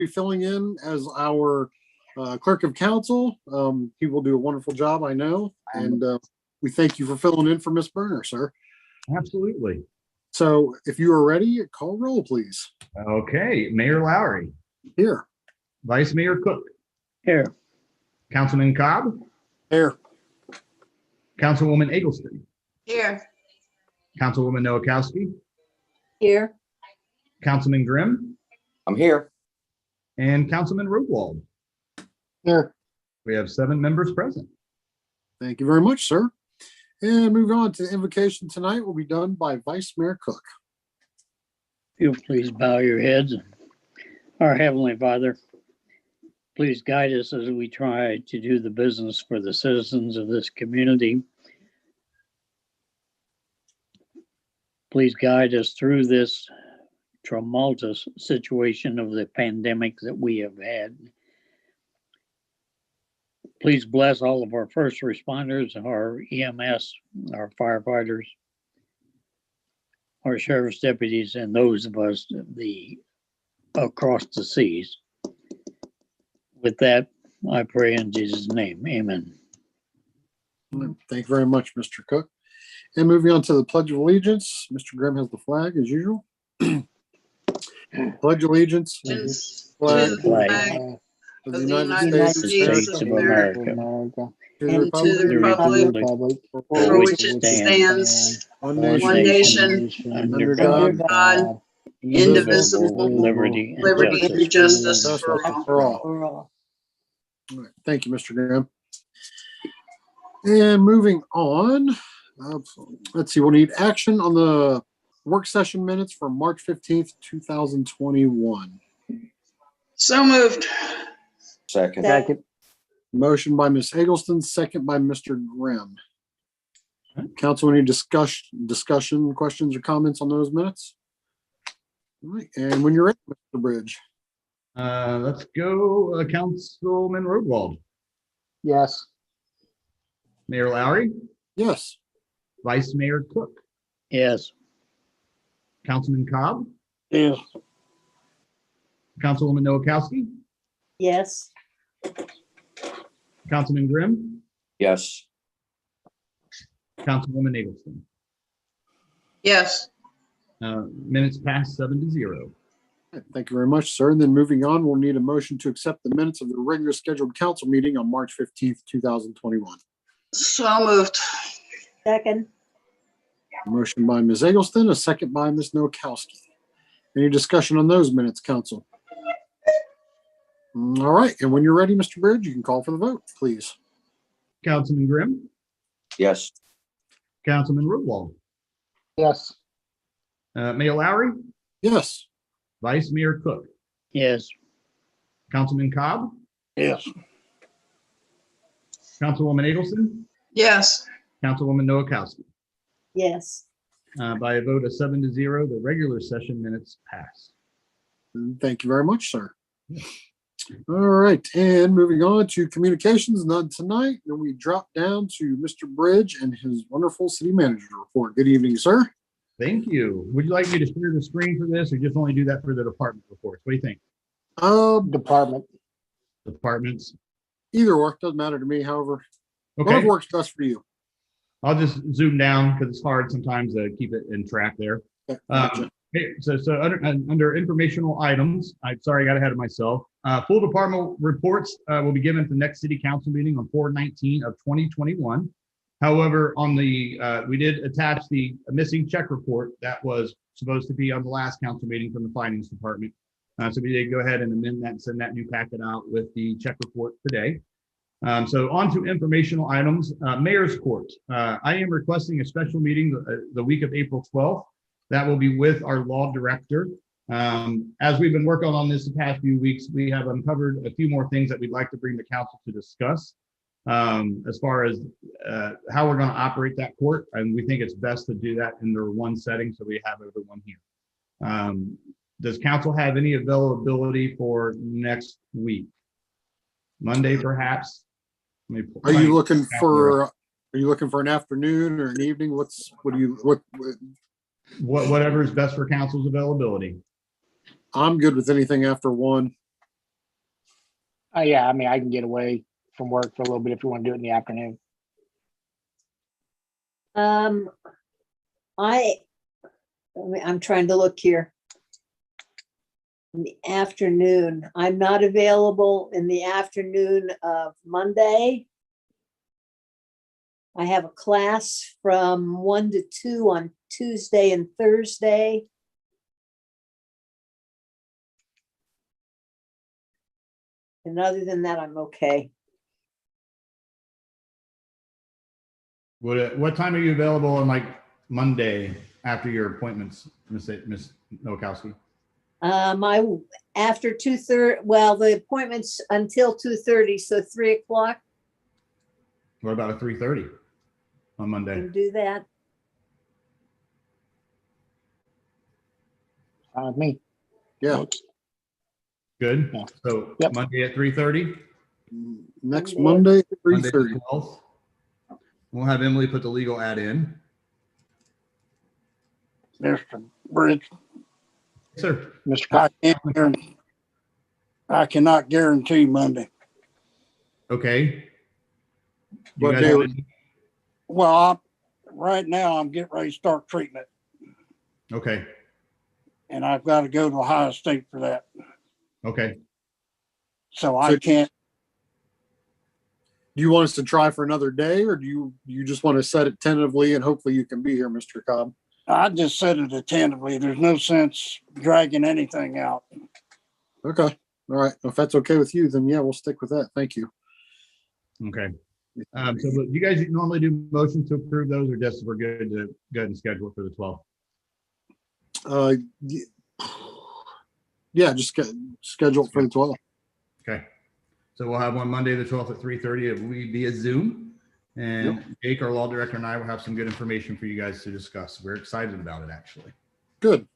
be filling in as our clerk of council. He will do a wonderful job, I know, and we thank you for filling in for Miss Berner, sir. Absolutely. So if you are ready, call roll, please. Okay, Mayor Lowry, Here. Vice Mayor Cook, Here. Councilman Cobb, Here. Councilwoman Eggleston, Here. Councilwoman Nowakowski, Here. Councilman Grimm, I'm here. and Councilman Roodwald. Here. We have 7 members present. Thank you very much, sir. And moving on to the invocation tonight will be done by Vice Mayor Cook. If you'll please bow your heads. Our Heavenly Father, please guide us as we try to do the business for the citizens of this community. Please guide us through this tumultuous situation of the pandemic that we have had. Please bless all of our first responders, our EMS, our firefighters, our sheriff's deputies, and those of us across the seas. With that, I pray in Jesus' name. Amen. Thank you very much, Mr. Cook. And moving on to the Pledge of Allegiance, Mr. Grimm has the flag as usual. Pledge allegiance to To flag the flag of of the the United States of America, America, to the and to the republic republic for for which which it stands, one one nation, nation, under under God, God, indivisible, indivisible, with liberty and liberty and justice justice for all. for all. All right. Thank you, Mr. Graham. And moving on, let's see, we'll need action on the work session minutes for March 15th, 2021. So moved. Second. Motion by Ms. Eggleston, second by Mr. Grimm. Council, any discussion, questions, or comments on those minutes? All right, and when you're ready, Mr. Bridge. Let's go, Councilman Roodwald, Yes. Mayor Lowry, Yes. Vice Mayor Cook, Yes. Councilman Cobb, Yes. Councilwoman Nowakowski, Yes. Councilman Grimm, Yes. Councilwoman Eggleston. Yes. Minutes passed 7-0. Thank you very much, sir. And then moving on, we'll need a motion to accept the minutes of the regular scheduled council meeting on March 15th, 2021. So moved. Second. Motion by Ms. Eggleston, a second by Ms. Nowakowski. Any discussion on those minutes, council? All right, and when you're ready, Mr. Bridge, you can call for the vote, please. Councilman Grimm, Yes. Councilman Roodwald, Yes. Mayor Lowry, Yes. Vice Mayor Cook, Yes. Councilman Cobb, Yes. Councilwoman Eggleston, Yes. Councilwoman Nowakowski. Yes. By a vote of 7-0, the regular session minutes pass. Thank you very much, sir. All right, and moving on to communications, none tonight. Then we drop down to Mr. Bridge and his wonderful city manager report. Good evening, sir. Thank you. Would you like me to share the screen for this or just only do that for the department reports? What do you think? Department. Departments? Either or, doesn't matter to me. However, Okay, whatever works best for you. I'll just zoom down because it's hard sometimes to keep it in track there. Gotcha. Okay, so under informational items, I'm sorry, I got ahead of myself. Full department reports will be given at the next city council meeting on 4/19 of 2021. However, on the we did attach the missing check report that was supposed to be on the last council meeting from the finance department. So we did go ahead and amend that and send that new packet out with the check report today. So on to informational items. Mayor's Court. I am requesting a special meeting the week of April 12th. That will be with our law director. As we've been working on this the past few weeks, we have uncovered a few more things that we'd like to bring the council to discuss as far as how we're going to operate that court. And we think it's best to do that in their one setting so we have everyone here. Does council have any availability for next week? Monday, perhaps? Are you looking for an afternoon or an evening? Whatever is best for council's availability. I'm good with anything after 1. Yeah, I mean, I can get away from work for a little bit if you want to do it in the afternoon. I'm trying to look here. In the afternoon, I'm not available in the afternoon of Monday. I have a class from 1 to 2 on Tuesday and Thursday. And other than that, I'm okay. What time are you available on like Monday after your appointments, Miss Nowakowski? After 2:30, well, the appointment's until 2:30, so 3 o'clock, What about a 3:30 on Monday? can do that. Fine with me. Yeah, Good. Yeah. So Yep. Monday at 3:30. next Monday. Monday, three Monday the thirty. 12th. We'll have Emily put the legal ad in. Mr. Bridge, Sir. Mr. I cannot guarantee Monday. Okay. You What guys day want would- to- Well, right now I'm getting ready to start treatment Okay. and I've got to go to Ohio State for that. Okay. So I can't, Do you want us to try for another day, or do you just want to set it tentatively and hopefully you can be here, Mr. Cobb? I just said it attentively. There's no sense dragging anything out. Okay, all right. If that's okay with you, then yeah, we'll stick with that. Thank you. Okay. So but you guys normally do motions to approve those, or just we're good to go ahead and schedule it for the 12th? Yeah, just schedule it for the 12th. Okay. So we'll have one Monday, the 12th at 3:30. It will be via Zoom. And Jake, our law director, and I will have some good information for you guys to discuss. We're excited about it, actually. Good.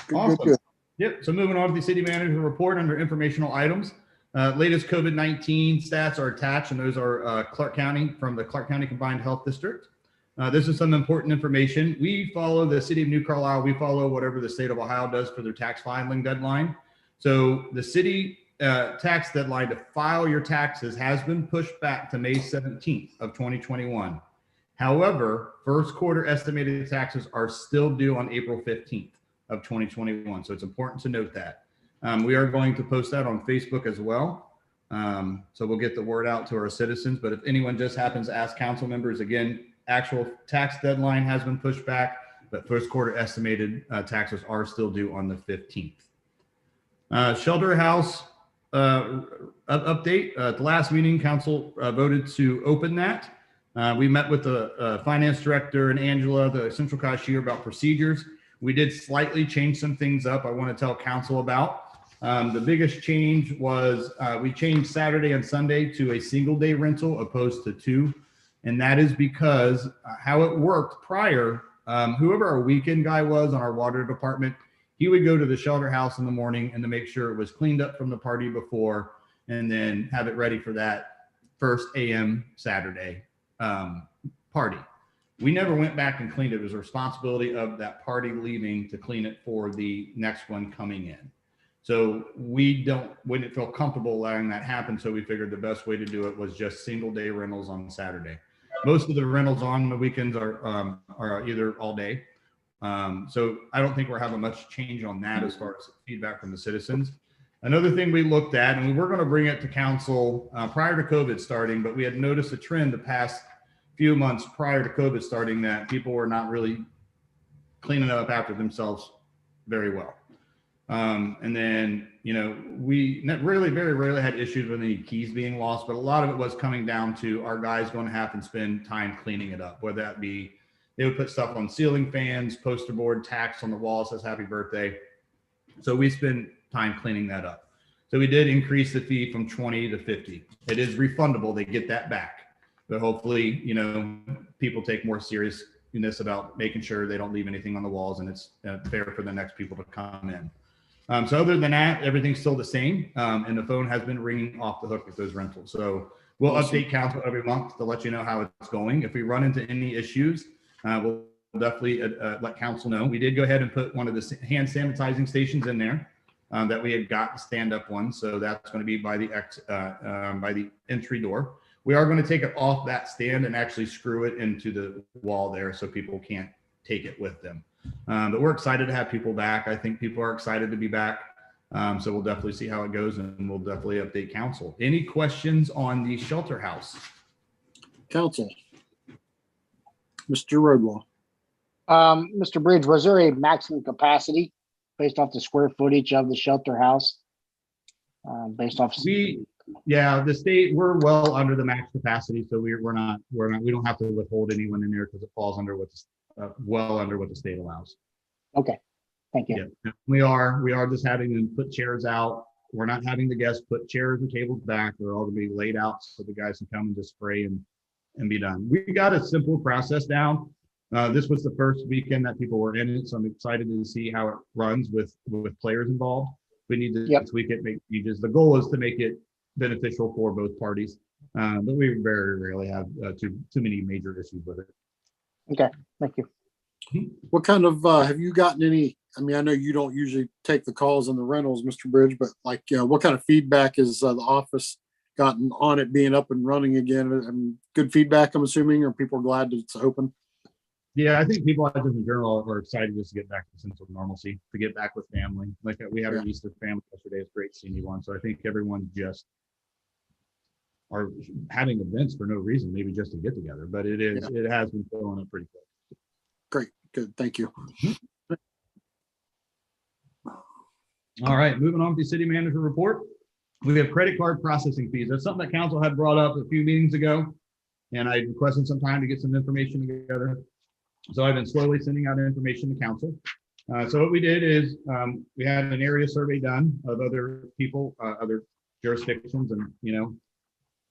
Good, Awesome. good, good. Yep. So moving on to the city manager report under informational items. Latest COVID-19 stats are attached, and those are Clark County from the Clark County Combined Health District. This is some important information. We follow the city of New Carlisle. We follow whatever the state of Ohio does for their tax filing deadline. So the city tax deadline to file your taxes has been pushed back to May 17th of 2021. However, first quarter estimated taxes are still due on April 15th of 2021. So it's important to note that. We are going to post that on Facebook as well. So we'll get the word out to our citizens. But if anyone just happens to ask council members, again, actual tax deadline has been pushed back, but first quarter estimated taxes are still due on the 15th. Shelter house update. At the last meeting, council voted to open that. We met with the finance director and Angela, the central cashier, about procedures. We did slightly change some things up I want to tell council about. The biggest change was we changed Saturday and Sunday to a single day rental opposed to 2. And that is because how it worked prior, whoever our weekend guy was on our water department, he would go to the shelter house in the morning and to make sure it was cleaned up from the party before, and then have it ready for that 1 a.m. Saturday party. We never went back and cleaned it. It was a responsibility of that party leaving to clean it for the next one coming in. So we wouldn't feel comfortable allowing that happen. So we figured the best way to do it was just single day rentals on Saturday. Most of the rentals on the weekends are either all day. So I don't think we're having much change on that as far as feedback from the citizens. Another thing we looked at, and we were going to bring it to council prior to COVID starting, but we had noticed a trend the past few months prior to COVID starting that people were not really cleaning up after themselves very well. And then, we really very rarely had issues with any keys being lost, but a lot of it was coming down to our guys going to have to spend time cleaning it up, whether that be they would put stuff on ceiling fans, poster board, tacks on the wall says happy birthday. So we spend time cleaning that up. So we did increase the fee from 20 to 50. It is refundable. They get that back. But hopefully, people take more seriousness about making sure they don't leave anything on the walls and it's fair for the next people to come in. So other than that, everything's still the same. And the phone has been ringing off the hook with those rentals. So we'll update council every month to let you know how it's going. If we run into any issues, we'll definitely let council know. We did go ahead and put one of the hand sanitizing stations in there. that we had got stand-up one. So that's going to be by the entry door. We are going to take it off that stand and actually screw it into the wall there so people can't take it with them. But we're excited to have people back. I think people are excited to be back. So we'll definitely see how it goes, and we'll definitely update council. Any questions on the shelter house? Council. Mr. Rodwell. Mr. Bridge, was there a maximum capacity based off the square footage of the shelter house? Based off. Yeah, the state, we're well under the max capacity, so we don't have to withhold anyone in there because it falls under well under what the state allows. Okay, thank you. Yeah, we are just having them put chairs out. We're not having the guests put chairs and tables back. They're all gonna be laid out so the guys can come and just spray and be done. We got a simple process down. This was the first weekend that people were in it, so I'm excited to see how it runs with players involved. We need to tweak it, make changes. The goal is to make it beneficial for both parties, but we very rarely have too many major issues with it. Okay, thank you. What kind of, have you gotten any, I mean, I know you don't usually take the calls on the rentals, Mr. Bridge, but like, what kind of feedback is the office gotten on it being up and running again? Good feedback, I'm assuming, or people are glad that it's open? Yeah, I think people just in general are excited just to get back to a sense of normalcy, to get back with family. Like we had our Easter family yesterday. It's great seeing you on. So I think everyone just are having events for no reason, maybe just to get together, but it has been filling up pretty quick. Great, good, thank you. All right, moving on to the city manager report. We have credit card processing fees. That's something that council had brought up a few meetings ago, and I requested some time to get some information together. So I've been slowly sending out information to council. So what we did is we had an area survey done of other people, other jurisdictions, and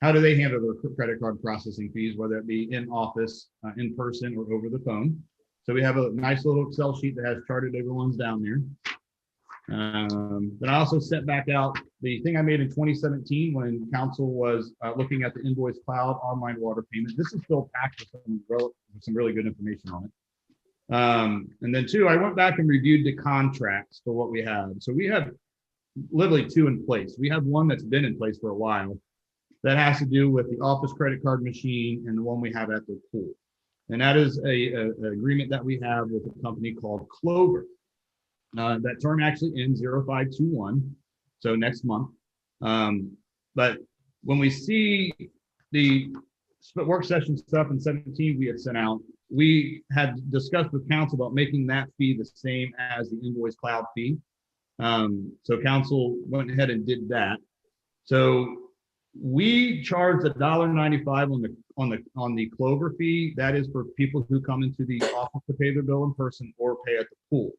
how do they handle their credit card processing fees, whether it be in office, in person, or over the phone. So we have a nice little Excel sheet that has charted everyone's down there. But I also set back out the thing I made in 2017 when council was looking at the Invoice Cloud online water payment. This is still packed with some really good information on it. And then two, I went back and reviewed the contracts for what we have. So we have literally two in place. We have one that's been in place for a while that has to do with the office credit card machine and the one we have at the pool. And that is an agreement that we have with a company called Clover. That term actually ends 05/21, so next month. But when we see the work session stuff in 17 we had sent out, we had discussed with council about making that fee the same as the Invoice Cloud fee. So council went ahead and did that. So we charged $1.95 on the Clover fee. That is for people who come into the office to pay their bill in person or pay at the pool.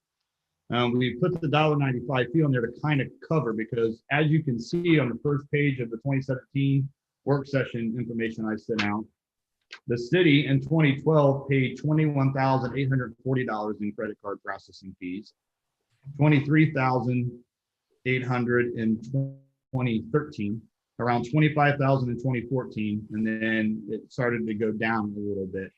We put the $1.95 fee on there to kind of cover, because as you can see on the first page of the 2017 work session information I sent out, the city in 2012 paid $21,840 in credit card processing fees, $23,800 in 2013, around $25,000 in 2014, and then it started to go down a little bit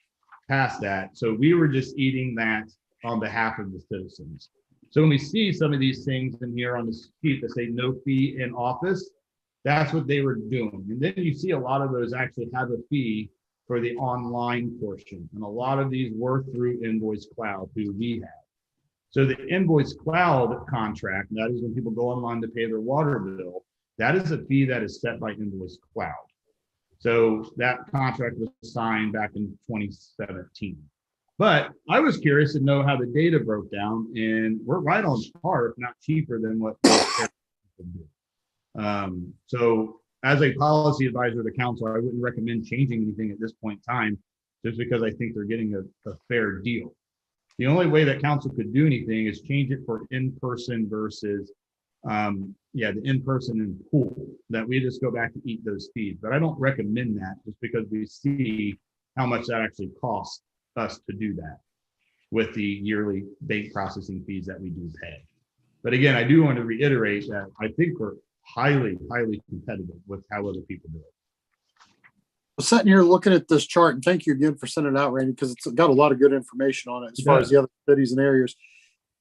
past that. So we were just eating that on behalf of the citizens. So when we see some of these things in here on the sheet that say no fee in office, that's what they were doing. And then you see a lot of those actually have a fee for the online portion. And a lot of these were through Invoice Cloud, who we have. So the Invoice Cloud contract, that is when people go online to pay their water bill, that is a fee that is set by Invoice Cloud. So that contract was signed back in 2017. But I was curious to know how the data broke down, and we're right on par, if not cheaper than what most would do. So as a policy advisor to the council, I wouldn't recommend changing anything at this point in time, just because I think they're getting a fair deal. The only way that council could do anything is change it for in-person versus the in-person and pool, that we just go back and eat those fees. But I don't recommend that, just because we see how much that actually costs us to do that with the yearly bank processing fees that we do pay. But again, I do want to reiterate that I think we're highly, highly competitive with how other people do it. I'm sitting here looking at this chart, and thank you again for sending it out, Randy, because it's got a lot of good information on it as far as the other cities and areas.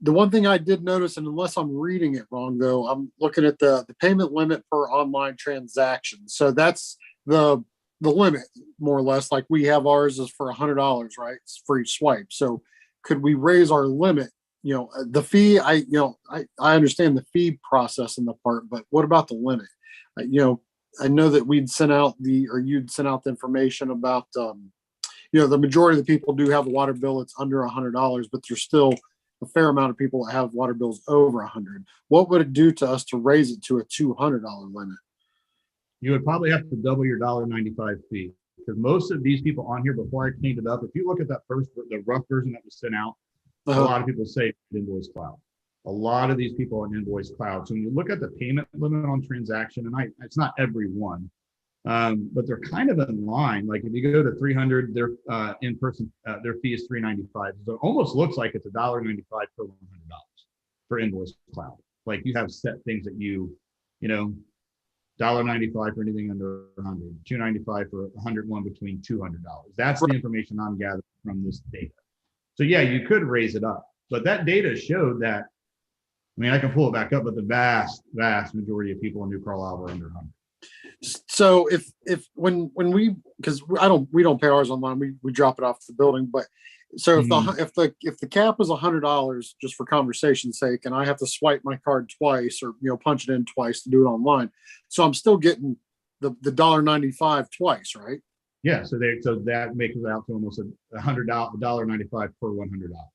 the one thing I did notice, and unless I'm reading it wrong, though, I'm looking at the payment limit per online transaction. So that's the limit, more or less. Like we have ours is for $100, right? It's for each swipe. So could we raise our limit? The fee, I understand the fee process in the part, but what about the limit? I know that you'd sent out the information about, the majority of the people do have a water bill that's under $100, but there's still a fair amount of people that have water bills over 100. What would it do to us to raise it to a $200 limit? You would probably have to double your $1.95 fee, because most of these people on here, before I cleaned it up, if you look at the rough version that was sent out, a lot of people say Invoice Cloud. A lot of these people are in Invoice Cloud. So when you look at the payment limit on transaction, and it's not every one, but they're kind of in line. Like if you go to 300, their in-person, their fee is $3.95. So it almost looks like it's $1.95 per $100 for Invoice Cloud. Like you have set things that $1.95 for anything under 100, $2.95 for 101 between $200. That's the information I'm gathering from this data. So yeah, you could raise it up, but that data showed that. I mean, I can pull it back up, but the vast majority of people in New Carlisle were under 100. So when we, because we don't pay ours online, we drop it off the building. But so if the cap is $100, just for conversation's sake, and I have to swipe my card twice or punch it in twice to do it online, so I'm still getting the $1.95 twice, right? Yeah, so that makes it out to almost $100.95 per $100.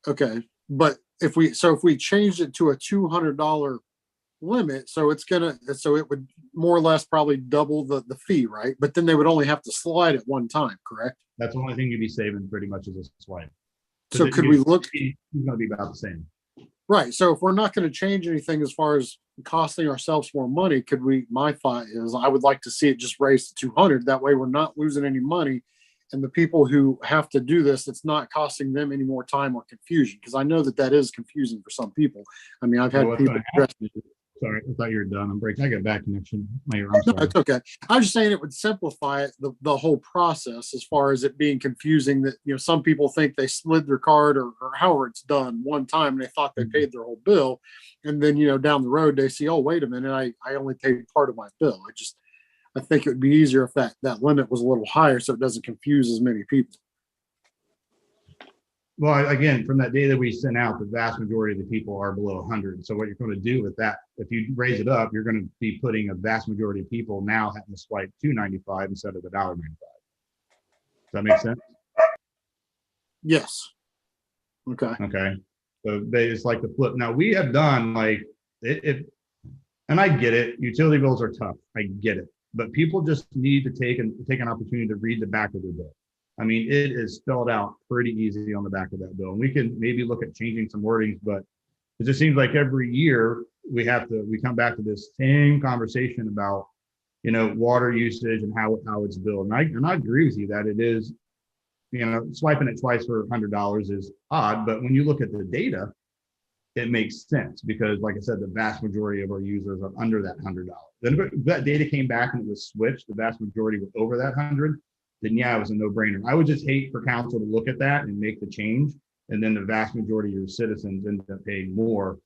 Okay, but if we changed it to a $200 limit, so it would more or less probably double the fee, right? But then they would only have to slide it one time, correct? That's the only thing you'd be saving pretty much is a swipe. So could we look? It's going to be about the same. Right. So if we're not going to change anything as far as costing ourselves more money, could we? My thought is I would like to see it just raised to 200. That way we're not losing any money. And the people who have to do this, it's not costing them any more time or confusion. Because I know that is confusing for some people. I mean, I've had people. Sorry, I thought you were done. I'm breaking. I got a bad connection. I'm No, sorry. it's okay. I'm just saying it would simplify it, the whole process, as far as it being confusing that, some people think they slid their card or however it's done one time and they thought they paid their whole bill. And then, down the road, they see, oh, wait a minute, I only paid part of my bill. I think it would be easier if that limit was a little higher so it doesn't confuse as many people. Well, again, from that data we sent out, the vast majority of the people are below 100. So what you're going to do with that, if you raise it up, you're going to be putting a vast majority of people now having to swipe $2.95 instead of $1.95. Does that make sense? Yes. Okay. Okay. So it's like the flip. Now we have done like it, and I get it. Utility bills are tough. I get it. But people just need to take an opportunity to read the back of their bill. I mean, it is spelled out pretty easy on the back of that bill. And we can maybe look at changing some wordings, but it just seems like every year we come back to this same conversation about, water usage and how it's billed. And I agree with you that it is, swiping it twice for $100 is odd, but when you look at the data, it makes sense because, like I said, the vast majority of our users are under that $100. Then if that data came back and it was switched, the vast majority was over that 100. Then yeah, it was a no-brainer. I would just hate for council to look at that and make the change, and then the vast majority of your citizens end up paying more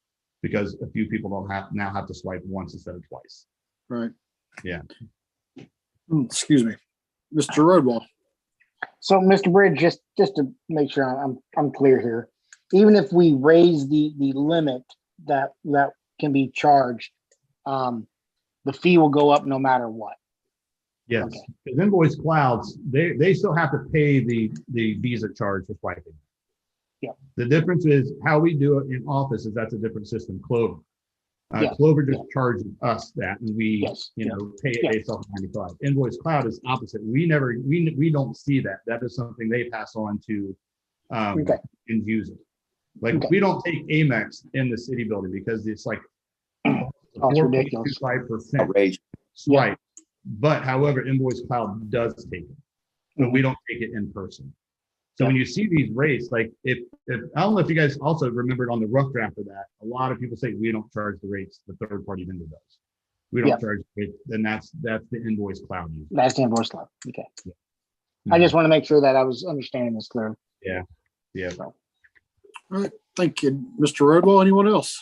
because a few people now have to swipe once instead of twice. Right. Yeah. Excuse me, Mr. Rodwell. So, Mr. Bridge, just to make sure I'm clear here, even if we raise the limit that can be charged, the fee will go up no matter what. Yes, Okay. because Invoice Clouds, they still have to pay the Visa charge for swiping. Yeah. The difference is how we do it in office is that's a different system, Clover. Yeah. Clover just charges us that, and we, Yes. pay it based off of 95. Invoice Cloud is opposite. We don't see that. That is something they pass on to Okay. end user. Like Okay. we don't take Amex in the city building because it's like Oh, it's ridiculous. 4.25% Outrage. swipe. But however, Invoice Cloud does take it, but we don't take it in person. So when you see these rates, like if I don't know if you guys also remembered on the rough draft of that, a lot of people say we don't charge the rates, the third party vendor does. We don't charge it, then that's the Invoice Cloud user. That's the Invoice Cloud. Okay. Yeah. I just want to make sure that I was understanding this clearly. Yeah. So, All right, thank you, Mr. Rodwell. Anyone else?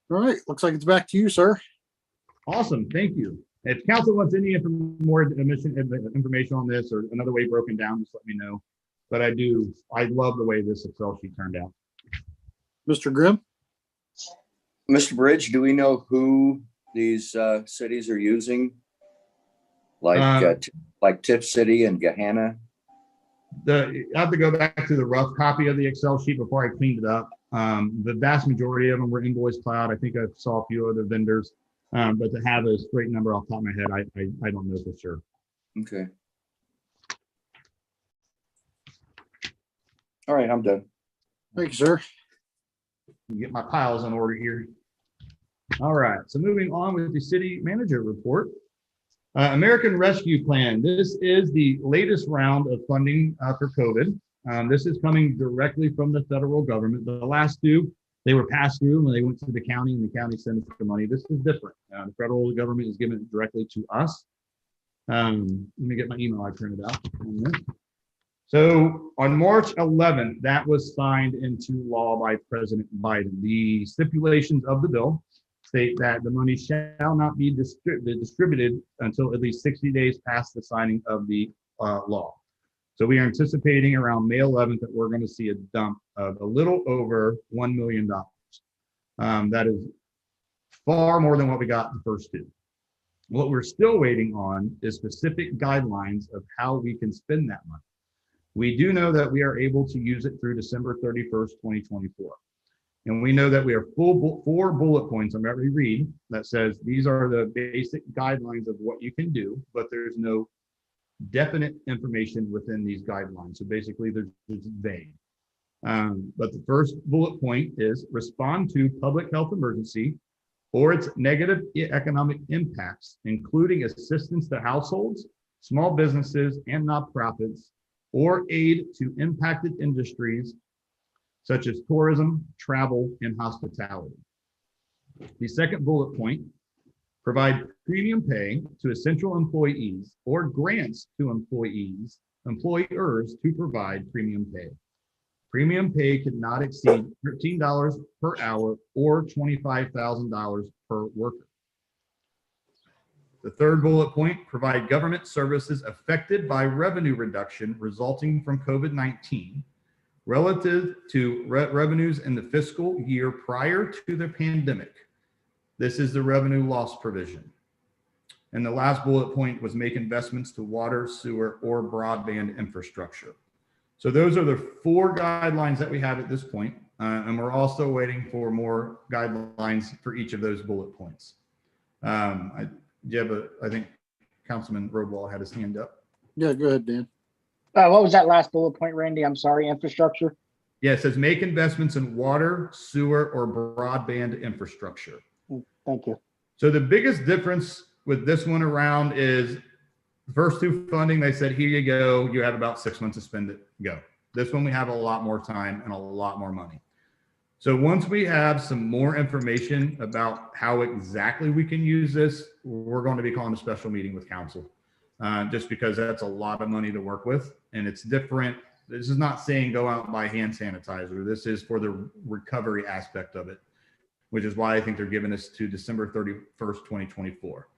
All right, looks like it's back to you, sir. Awesome, thank you. If council wants any more information on this or another way broken down, just let me know. But I love the way this Excel sheet turned out. Mr. Grimm? Mr. Bridge, do we know who these cities are using? Like Tiff City and Gahanna? I have to go back to the rough copy of the Excel sheet before I cleaned it up. The vast majority of them were Invoice Cloud. I think I saw a few other vendors, but to have a straight number off the top of my head, I don't know for sure. Okay. All right, I'm done. Thank you, sir. Get my piles in order here. All right, so moving on with the city manager report. American Rescue Plan. This is the latest round of funding for COVID. This is coming directly from the federal government. The last two, they were passed through when they went to the county and the county sent us the money. This is different. The federal government is giving it directly to us. Let me get my email I printed out. So on March 11th, that was signed into law by President Biden. The stipulations of the bill state that the money shall not be distributed until at least 60 days past the signing of the law. So we are anticipating around May 11th that we're going to see a dump of a little over $1 million. That is far more than what we got the first two. What we're still waiting on is specific guidelines of how we can spend that money. We do know that we are able to use it through December 31st, 2024. And we know that we are four bullet points on every read that says these are the basic guidelines of what you can do, but there's no definite information within these guidelines. So basically they're just vague. But the first bullet point is respond to public health emergency or its negative economic impacts, including assistance to households, small businesses, and nonprofits, or aid to impacted industries such as tourism, travel, and hospitality. The second bullet point, provide premium pay to essential employees or grants to employers to provide premium pay. Premium pay could not exceed $13 per hour or $25,000 per worker. The third bullet point, provide government services affected by revenue reduction resulting from COVID-19 relative to revenues in the fiscal year prior to the pandemic. This is the revenue loss provision. And the last bullet point was make investments to water, sewer, or broadband infrastructure. So those are the four guidelines that we have at this point. And we're also waiting for more guidelines for each of those bullet points. I think Councilman Rodwell had his hand up. Yeah, go ahead, Dan. What was that last bullet point, Randy? I'm sorry, infrastructure? Yeah, it says make investments in water, sewer, or broadband infrastructure. Thank you. So the biggest difference with this one around is the first two funding, they said, here you go. You have about 6 months to spend it, go. This one, we have a lot more time and a lot more money. So once we have some more information about how exactly we can use this, we're going to be calling a special meeting with council. Just because that's a lot of money to work with and it's different. This is not saying go out and buy hand sanitizer. This is for the recovery aspect of it, which is why I think they're giving us to December 31st, 2024.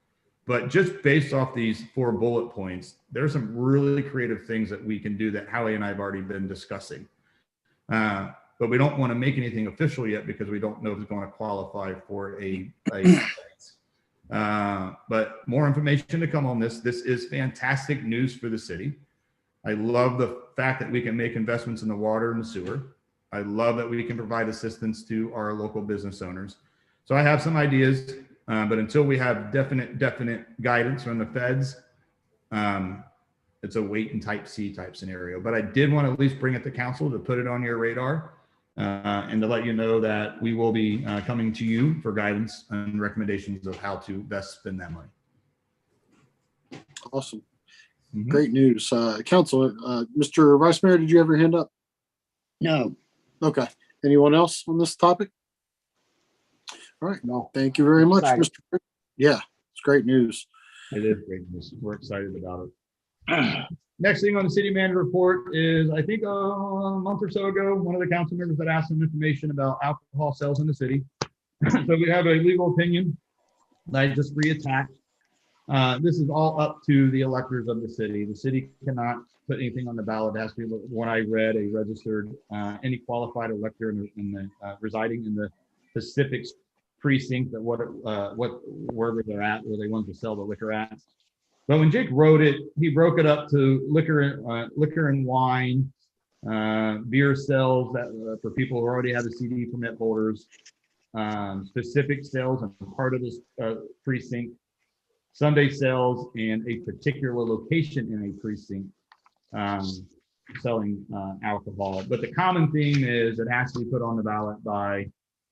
But just based off these four bullet points, there's some really creative things that we can do that Howie and I have already been discussing. But we don't want to make anything official yet because we don't know if it's going to qualify for a but more information to come on this. This is fantastic news for the city. I love the fact that we can make investments in the water and the sewer. I love that we can provide assistance to our local business owners. So I have some ideas, but until we have definite guidance from the feds, it's a wait and type C type scenario. But I did want to at least bring it to council to put it on your radar and to let you know that we will be coming to you for guidance and recommendations of how to best spend that money. Awesome. Great news. Council, Mr. Vice Mayor, did you have your hand up? No. Okay. Anyone else on this topic? All right. No. Thank you very much, Excited. Mr. Yeah, it's great news. It is great news. We're excited about it. Next thing on the city manager report is, I think a month or so ago, one of the council members had asked some information about alcohol sales in the city. So we have a legal opinion that I just reattached. This is all up to the electors of the city. The city cannot put anything on the ballot. It has to be what I read, a registered, any qualified elector residing in the specific precinct that wherever they're at, where they want to sell the liquor at. But when Jake wrote it, he broke it up to liquor and wine, beer sales that for people who already have a CD permit holders, specific sales and part of this precinct, Sunday sales, and a particular location in a precinct selling alcohol. But the common theme is it has to be put on the ballot by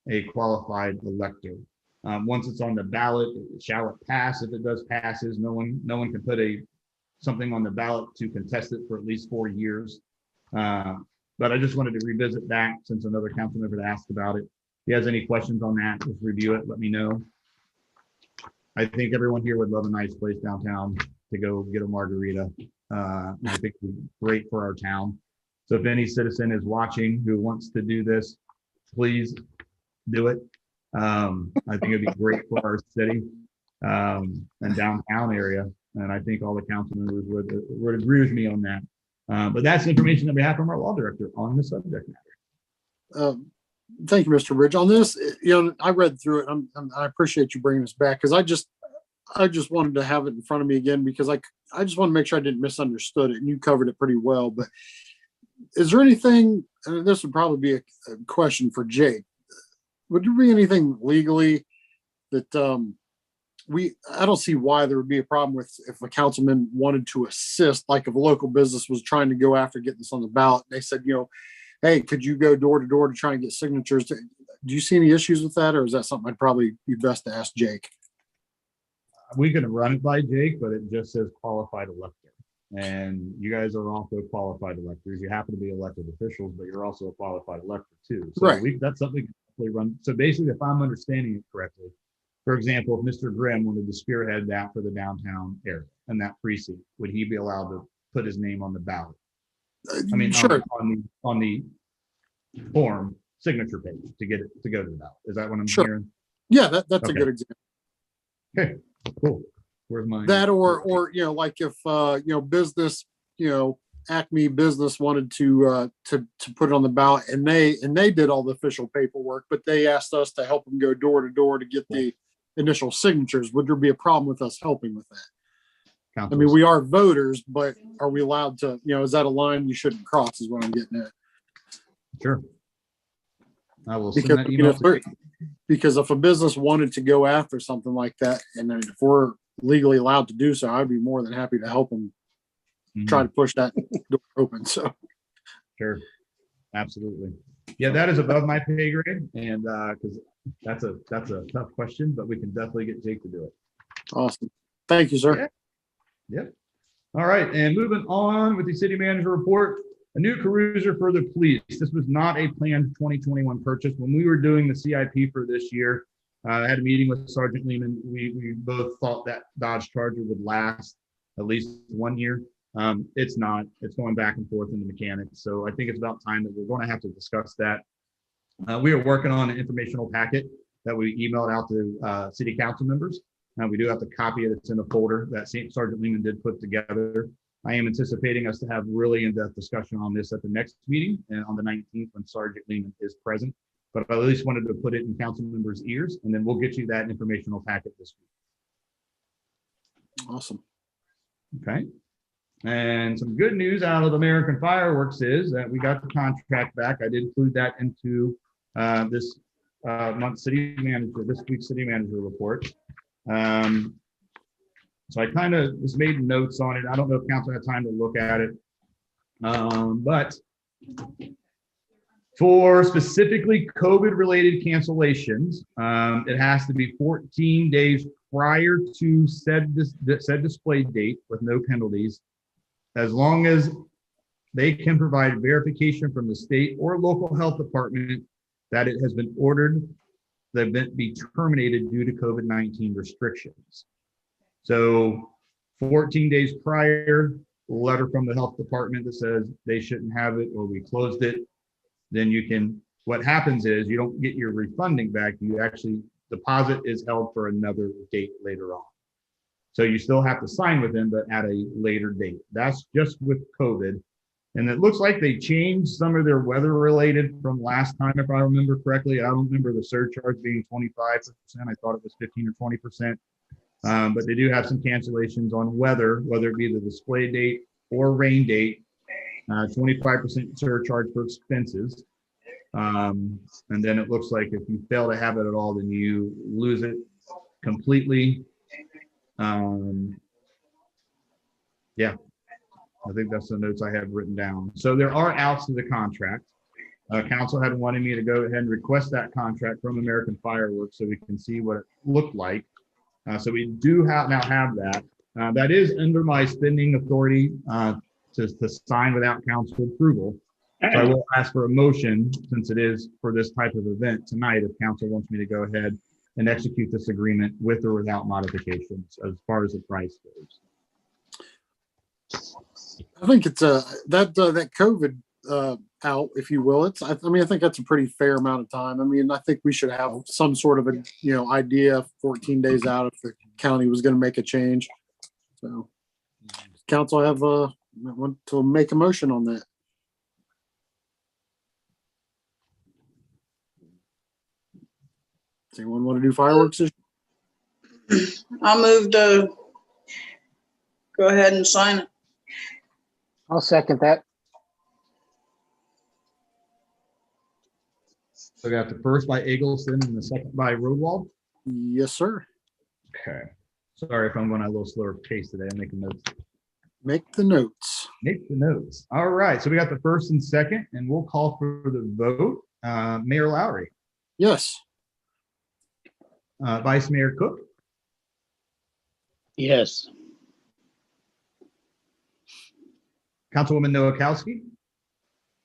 a qualified elector. Once it's on the ballot, shall it pass? If it does passes, no one can put something on the ballot to contest it for at least 4 years. But I just wanted to revisit that since another council member had asked about it. If he has any questions on that, just review it, let me know. I think everyone here would love a nice place downtown to go get a margarita. I think it'd be great for our town. So if any citizen is watching who wants to do this, please do it. I think it'd be great for our city and downtown area. And I think all the council members would agree with me on that. But that's information that we have from our law director on the subject matter. Thank you, Mr. Bridge. On this, I read through it. I appreciate you bringing this back because I just wanted to have it in front of me again because I just want to make sure I didn't misunderstood it, and you covered it pretty well. But is there anything, and this would probably be a question for Jake, would there be anything legally that I don't see why there would be a problem with if a councilman wanted to assist, like if a local business was trying to go after getting this on the ballot, they said, hey, could you go door to door to try and get signatures? Do you see any issues with that, or is that something I'd probably be best to ask Jake? We can run it by Jake, but it just says qualified elector. And you guys are also qualified electors. You happen to be elected officials, but you're also a qualified elector too. So Right. That's something we can definitely run. So basically, if I'm understanding it correctly, for example, if Mr. Grimm wanted to spearhead that for the downtown area and that precinct, would he be allowed to put his name on the ballot? I mean, sure. on the form signature page to get it to go to the ballot. Is that what I'm Sure. hearing? Yeah, that's a Okay. good example. Okay, cool. Where's mine? That or like if business, Acme Business wanted to put it on the ballot and they did all the official paperwork, but they asked us to help them go door to door to get the initial signatures. Would there be a problem with us helping with that? I mean, we are voters, but are we allowed to, is that a line you shouldn't cross is what I'm getting at? Sure. I will send Because, that email. because if a business wanted to go after something like that, and then if we're legally allowed to do so, I'd be more than happy to help them try to push that door open. So Sure. Absolutely. Yeah, that is above my pay grade, and because that's a tough question, but we can definitely get Jake to do it. awesome. Thank you, sir. Yeah. Yep. All right, and moving on with the city manager report, a new cruiser for the police. This was not a planned 2021 purchase. When we were doing the CIP for this year, I had a meeting with Sergeant Lehman. We both thought that Dodge Charger would last at least 1 year. It's not. It's going back and forth in the mechanics. So I think it's about time that we're going to have to discuss that. We are working on an informational packet that we emailed out to city council members. We do have to copy it. It's in a folder that Sergeant Lehman did put together. I am anticipating us to have really in-depth discussion on this at the next meeting and on the 19th when Sergeant Lehman is present. But I at least wanted to put it in council members' ears, and then we'll get you that informational packet this week. Awesome. Okay. And some good news out of American Fireworks is that we got the contract back. I did include that into this week's city manager report. So I kind of just made notes on it. I don't know if council had time to look at it. But for specifically COVID-related cancellations, it has to be 14 days prior to said display date with no penalties, as long as they can provide verification from the state or local health department that it has been ordered the event be terminated due to COVID-19 restrictions. So 14 days prior, letter from the health department that says they shouldn't have it or we closed it, then you can, what happens is you don't get your refunding back. You actually, deposit is held for another date later on. So you still have to sign with them, but at a later date. That's just with COVID. And it looks like they changed some of their weather related from last time, if I remember correctly. I don't remember the surcharge being 25%. I thought it was 15 or 20%. But they do have some cancellations on weather, whether it be the display date or rain date, 25% surcharge for expenses. And then it looks like if you fail to have it at all, then you lose it completely. Yeah, I think that's the notes I have written down. So there are outs to the contract. Council had wanted me to go ahead and request that contract from American Fireworks so we can see what it looked like. So we do now have that. That is under my spending authority to sign without council approval. So I will ask for a motion, since it is for this type of event tonight, if council wants me to go ahead and execute this agreement with or without modifications as far as the price goes. I think it's that COVID out, if you will. I mean, I think that's a pretty fair amount of time. I mean, I think we should have some sort of a idea 14 days out if the county was going to make a change. So, council have want to make a motion on that. Does anyone want to do fireworks? I'll move to go ahead and sign it. I'll second that. So I got the first by Eggleston and the second by Rodwald. Yes, sir. Okay. Sorry if I'm going at a little slower pace today. I'm making notes. Make the notes. Make the notes. All right. So we got the first and second, and we'll call for the vote. Mayor Lowry, Yes. Vice Mayor Cook, Yes. Councilwoman Nowakowski,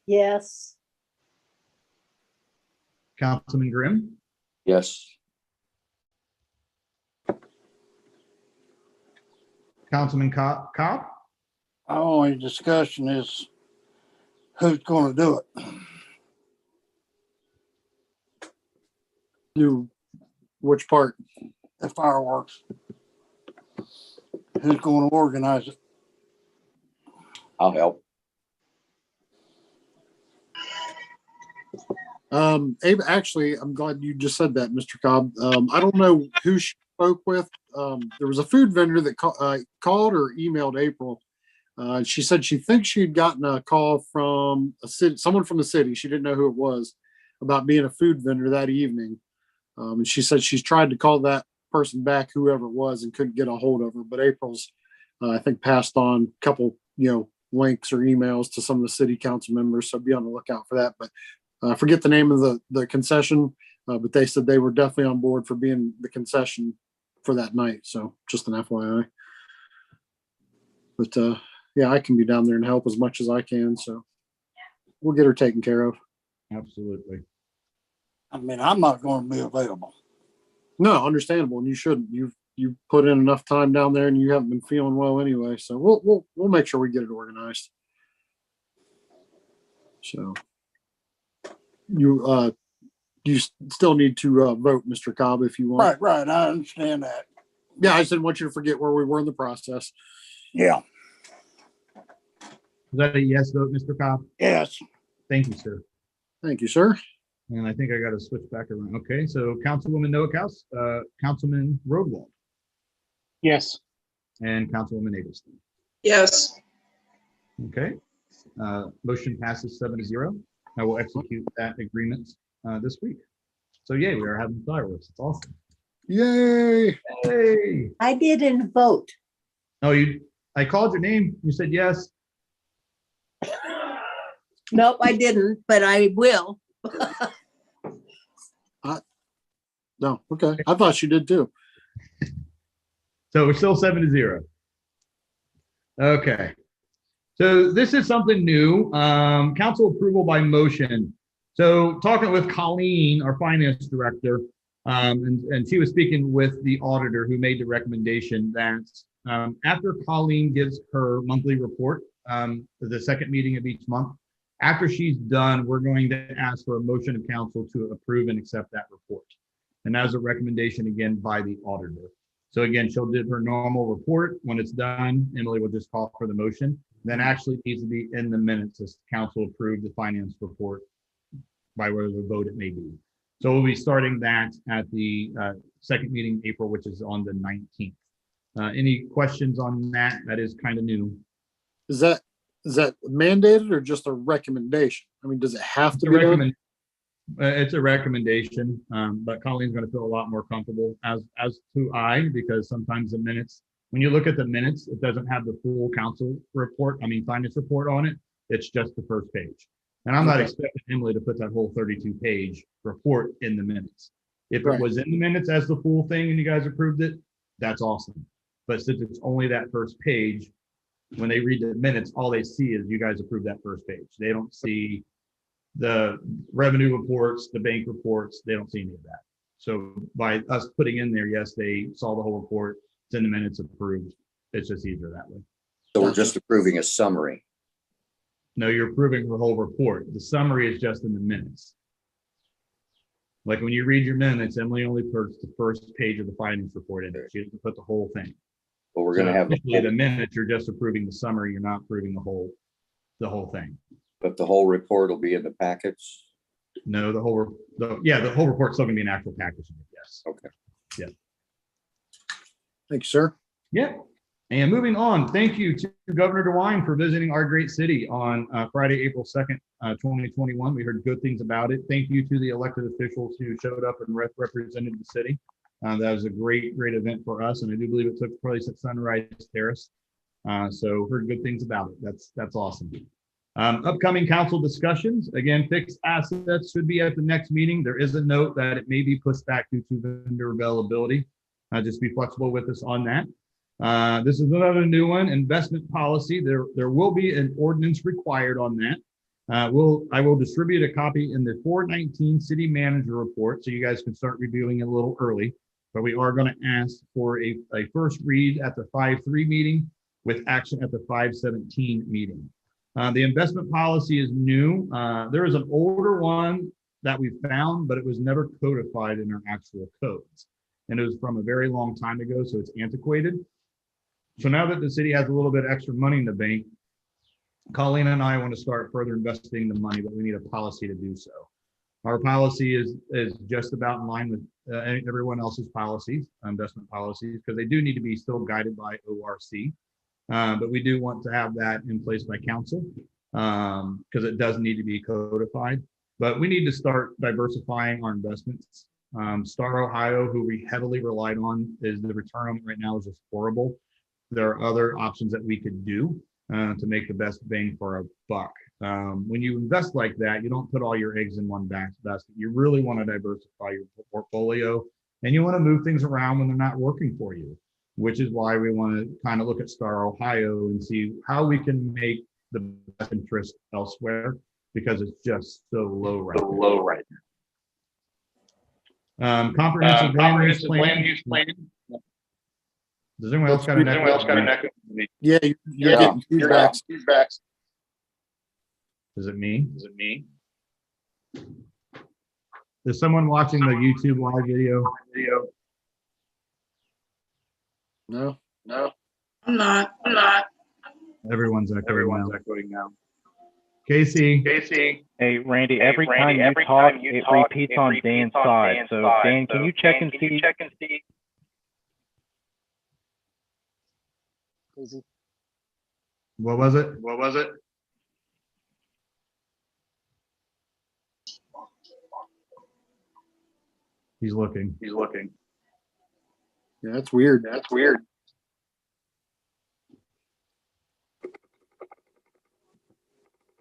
Yes. Councilman Grimm, Yes. Councilman Cobb, Our only discussion is who's gonna do it. Do which part? The fireworks. Who's gonna organize it? I'll help. Abe, actually, I'm glad you just said that, Mr. Cobb. I don't know who she spoke with. There was a food vendor that called or emailed April. She said she thinks she had gotten a call from someone from the city. She didn't know who it was, about being a food vendor that evening. And she said she's tried to call that person back, whoever it was, and couldn't get a hold of her. But April's, I think, passed on a couple, links or emails to some of the city council members. So be on the lookout for that. But I forget the name of the concession, but they said they were definitely on board for being the concession for that night. So just an FYI. But yeah, I can be down there and help as much as I can. So we'll get her taken care of. absolutely. I mean, I'm not gonna be available. No, understandable, and you shouldn't. You've put in enough time down there, and you haven't been feeling well anyway. So we'll make sure we get it organized. So you still need to vote, Mr. Cobb, if you want. Right, I understand that. Yeah, I just didn't want you to forget where we were in the process. Yeah, Is that a yes vote, Mr. Cobb? yes, Thank you, sir. Thank you, sir. And I think I got to switch back around. Okay, so Councilwoman Nowakowski, Councilman Rodwald, Yes. and Councilwoman Eggleston. Yes. Okay. Motion passes 7-0. I will execute that agreement this week. So yay, we are having fireworks. It's awesome. Yay! Hey. I didn't vote. Oh, I called your name. You said yes. Nope, I didn't, but I will. No, okay. I thought you did too. So we're still 7-0. Okay. So this is something new. Council approval by motion. So talking with Colleen, our finance director, and she was speaking with the auditor who made the recommendation that After Colleen gives her monthly report, the second meeting of each month, after she's done, we're going to ask for a motion of council to approve and accept that report. And as a recommendation again by the auditor. So again, she'll do her normal report. When it's done, Emily will just call for the motion. Then actually needs to be in the minutes as council approved the finance report by whatever vote it may be. So we'll be starting that at the second meeting in April, which is on the 19th. Any questions on that? That is kind of new. Is that mandated or just a recommendation? I mean, does it have to be done? It's a recommendation, but Colleen's going to feel a lot more comfortable as to I, because sometimes the minutes, when you look at the minutes, it doesn't have the full council report, finance report on it. It's just the first page. And I'm not Okay. expecting Emily to put that whole 32-page report in the minutes. If Right. it was in the minutes as the full thing and you guys approved it, that's awesome. But since it's only that first page, when they read the minutes, all they see is you guys approved that first page. They don't see the revenue reports, the bank reports, they don't see any of that. So by us putting in there, yes, they saw the whole report, it's in the minutes, approved. It's just easier that way. So we're just approving a summary. No, you're approving the whole report. The summary is just in the minutes. Like when you read your minutes, Emily only puts the first page of the finance report in there. She doesn't put the whole thing. But we're gonna have, The minutes, you're just approving the summary, you're not approving the whole thing. but the whole report will be in the packets. No, the whole report's still gonna be an actual package. Yes. Okay. Thank you, sir. Yeah. And moving on, thank you to Governor DeWine for visiting our great city on Friday, April 2nd, 2021. We heard good things about it. Thank you to the elected officials who showed up and represented the city. That was a great event for us. And I do believe it took place at Sunrise Terrace. So heard good things about it. That's awesome. Upcoming council discussions, again, fixed assets should be at the next meeting. There is a note that it may be pushed back due to vendor availability. Just be flexible with us on that. This is another new one, investment policy. There will be an ordinance required on that. I will distribute a copy in the 419 city manager report, so you guys can start reviewing it a little early. But we are going to ask for a first read at the 5-3 meeting with action at the 5-17 meeting. The investment policy is new. There is an older one that we found, but it was never codified in our actual codes. And it was from a very long time ago, so it's antiquated. So now that the city has a little bit extra money in the bank, Colleen and I want to start further investing the money, but we need a policy to do so. Our policy is just about in line with everyone else's policies, investment policies, because they do need to be still guided by ORC. But we do want to have that in place by council because it does need to be codified. But we need to start diversifying our investments. Star Ohio, who we heavily relied on, is the return on it right now is just horrible. There are other options that we could do to make the best bang for our buck. When you invest like that, you don't put all your eggs in one basket. You really want to diversify your portfolio, and you want to move things around when they're not working for you, which is why we want to kind of look at Star Ohio and see how we can make the best interest elsewhere, because it's just so low right now. Comprehensive land use plan. Does anyone else got an echo? Yeah, you're getting feedbacks. Is it me? Is someone watching the YouTube live video? No. I'm not. Everyone's echoing now. Casey. Hey, Randy, every time you talk, it repeats on Dan's side. So Dan, can you check and see? Easy. What was it? He's looking. Yeah, that's weird.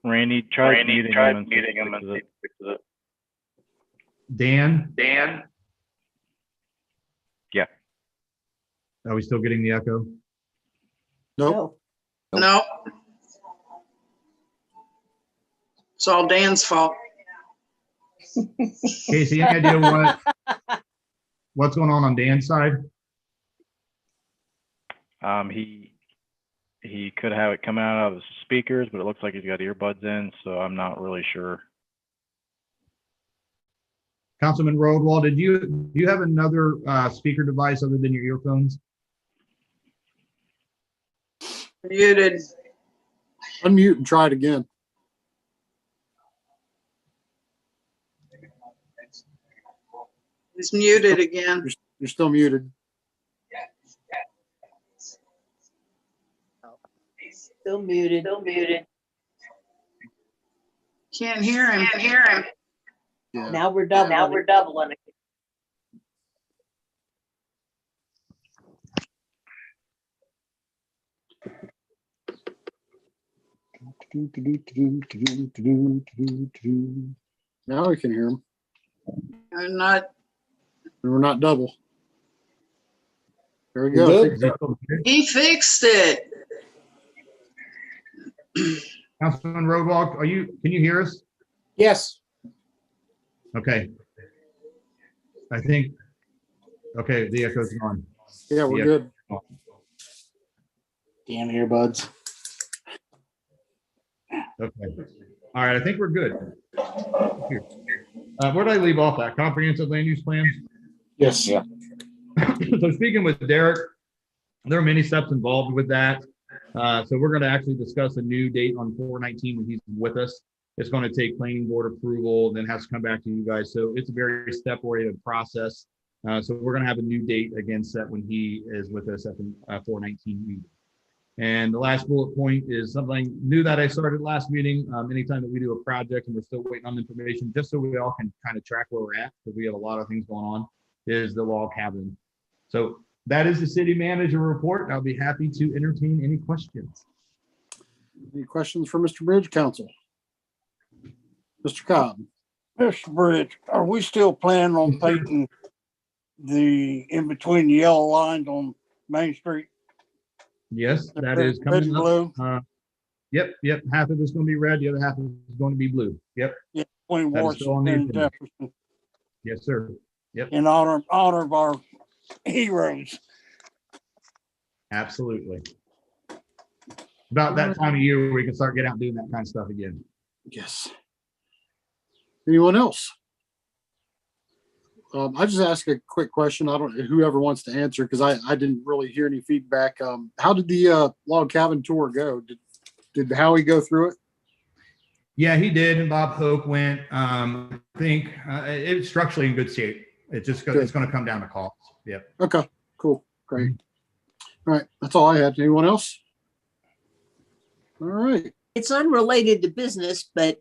Randy, try muting him and fix it. Dan? Yeah. Are we still getting the echo? Nope. No. It's all Dan's fault. Casey, any idea what's going on Dan's side? He could have it coming out of his speakers, but it looks like he's got earbuds in, so I'm not really sure. Councilman Rodwall, do you have another speaker device other than your earphones? Muted. Unmute and try it again. He's muted again. You're still muted. Still muted. Can't hear him. Yeah. Now we're doubling. Now we can hear him. I'm not, And we're not double. There we go. Is that still good? he fixed it. Councilman Rodwall, can you hear us? Yes. Okay. Okay, the echo's gone. Yeah, we're Yeah. good. Damn earbuds. Okay. All right, I think we're good. Here. Where did I leave off at? Comprehensive land use plan? Yes. Yeah. So speaking with Derek, there are many steps involved with that. So we're going to actually discuss a new date on 4/19 when he's with us. It's going to take planning board approval, then has to come back to you guys. So it's a very step-oriented process. So we're going to have a new date again set when he is with us at the 4/19 meeting. And the last bullet point is something new that I started last meeting. Anytime that we do a project and we're still waiting on information, just so we all can kind of track where we're at, because we have a lot of things going on, is the log cabin. So that is the city manager report. I'll be happy to entertain any questions. Any questions for Mr. Bridge, council? Mr. Cobb? Mr. Bridge, are we still planning on painting the, in between the yellow lines on Main Street? Yes, that Red- is red and coming up. blue? Yep. Half of it's going to be red. The other half is going to be blue. Yep. Between That is still on Washington the and agenda. Jefferson, Yes, sir. in honor of our heroes. Absolutely. About that time of year, we can start getting out and doing that kind of stuff again. Yes. Anyone else? I just ask a quick question. I don't, whoever wants to answer, because I didn't really hear any feedback. How did the log cabin tour go? Did Howie go through it? Yeah, he did. And Bob Hope went. I think it's structurally in good shape. It's just it's going to come down to cost. Yep. Okay, cool, great. All right, that's all I had. Anyone else? All right. It's unrelated to business, but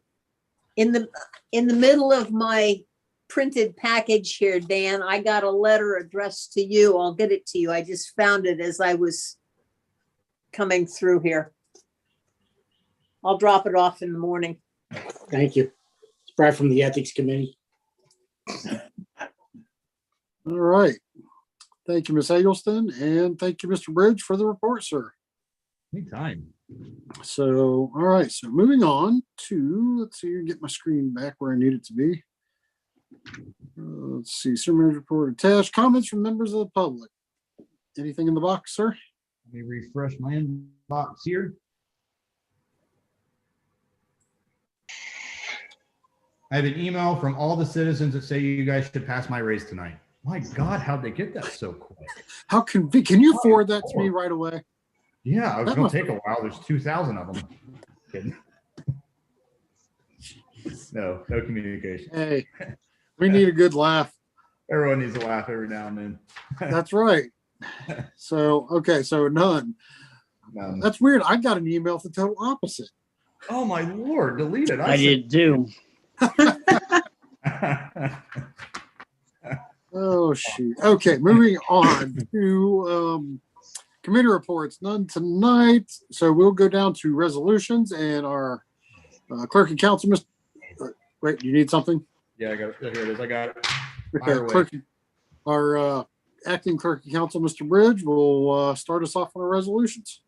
in the middle of my printed package here, Dan, I got a letter addressed to you. I'll get it to you. I just found it as I was coming through here. I'll drop it off in the morning. Thank you. It's probably from the ethics committee. All right. Thank you, Ms. Eggleston, and thank you, Mr. Bridge, for the report, sir. Anytime. So, all right, so moving on to, let's see, get my screen back where I need it to be. Let's see, summary report attached. Comments from members of the public. Anything in the box, sir? Let me refresh my inbox here. I have an email from all the citizens that say you guys should pass my raise tonight. My God, how'd they get that so quick? How can you forward that to me right away? Yeah, I was That going must- to take a while. There's 2,000 of them. Kidding. No communication. Hey, we need a good laugh. Everyone needs to laugh every now and then. That's right. So, okay, so none. That's weird. I got an email the total opposite. Oh my Lord, delete it. I did too. Oh, shoot. Okay, moving on to committee reports. None tonight. So we'll go down to resolutions and our clerk and council. Wait, you need something? Yeah, I got it. Here it is. I got it. Okay, Fire away. clerk, our acting clerk and council, Mr. Bridge, will start us off on our resolutions.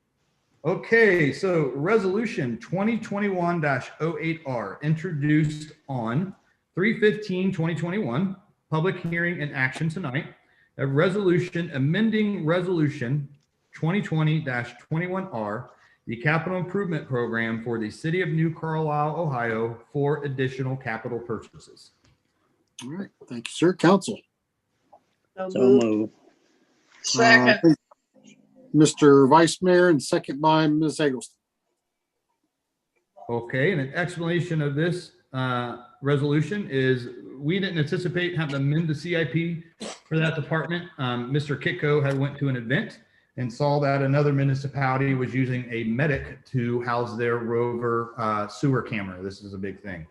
Okay, so resolution 2021-08R introduced on 3/15/2021, public hearing and action tonight. A resolution amending resolution 2020-21R, the capital improvement program for the city of New Carlisle, Ohio, for additional capital purchases. All right, thank you, sir. Council. So moved. move. Second, Mr. Vice Mayor and second by Ms. Eggleston. Okay, and an explanation of this resolution is we didn't anticipate having to amend the CIP for that department. Mr. Kitco had went to an event and saw that another municipality was using a medic to house their rover sewer camera. This is a big thing.